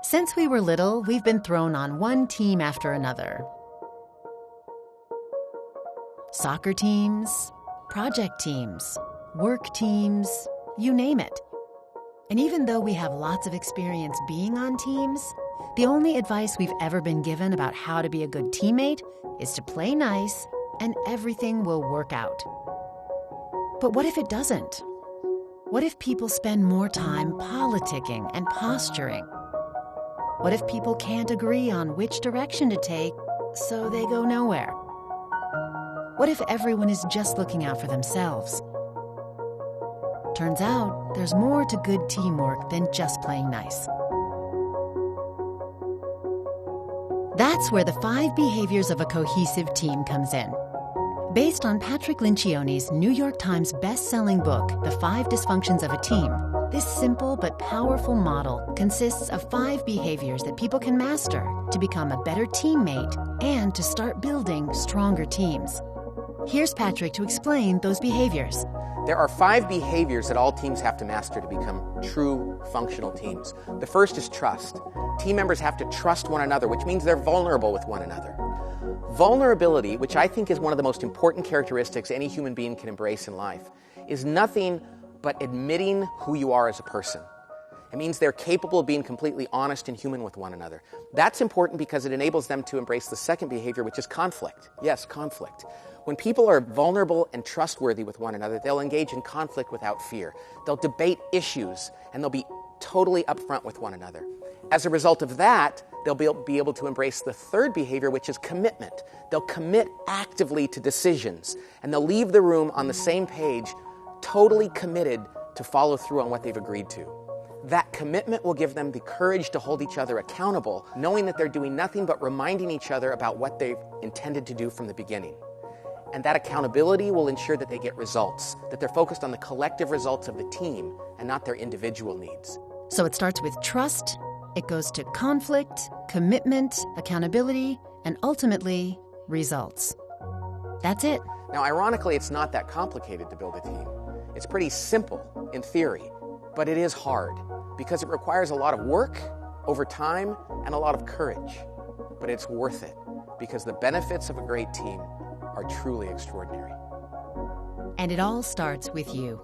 Since we were little, we've been thrown on one team after another. Soccer teams, project teams, work teams, you name it. And even though we have lots of experience being on teams, the only advice we've ever been given about how to be a good teammate is to play nice and everything will work out. But what if it doesn't? What if people spend more time politicking and posturing? What if people can't agree on which direction to take, so they go nowhere? What if everyone is just looking out for themselves? Turns out, there's more to good teamwork than just playing nice. That's where the 5 behaviors of a cohesive team comes in. Based on Patrick Lencioni's New York Times best-selling book, The 5 Dysfunctions of a Team, this simple but powerful model consists of 5 behaviors that people can master to become a better teammate and to start building stronger teams. Here's Patrick to explain those behaviors. There are 5 behaviors that all teams have to master to become true functional teams. The first is trust. Team members have to trust one another, which means they're vulnerable with one another. Vulnerability, which I think is one of the most important characteristics any human being can embrace in life, is nothing but admitting who you are as a person. It means they're capable of being completely honest and human with one another. That's important because it enables them to embrace the second behavior, which is conflict. Yes, conflict. When people are vulnerable and trustworthy with one another, they'll engage in conflict without fear. They'll debate issues, and they'll be totally upfront with one another. As a result of that, they'll be able to embrace the third behavior, which is commitment. They'll commit actively to decisions, and they'll leave the room on the same page, totally committed to follow through on what they've agreed to. That commitment will give them the courage to hold each other accountable, knowing that they're doing nothing but reminding each other about what they've intended to do from the beginning. And that accountability will ensure that they get results, that they're focused on the collective results of the team and not their individual needs. So it starts with trust, it goes to conflict, commitment, accountability, and ultimately, results. That's it. Now, ironically, it's not that complicated to build a team. It's pretty simple in theory, but it is hard because it requires a lot of work over time and a lot of courage. But it's worth it because the benefits of a great team are truly extraordinary. And it all starts with you.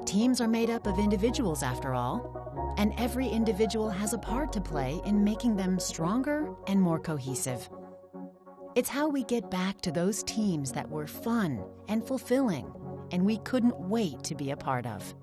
Teams are made up of individuals, after all, and every individual has a part to play in making them stronger and more cohesive. It's how we get back to those teams that were fun and fulfilling, and we couldn't wait to be a part of.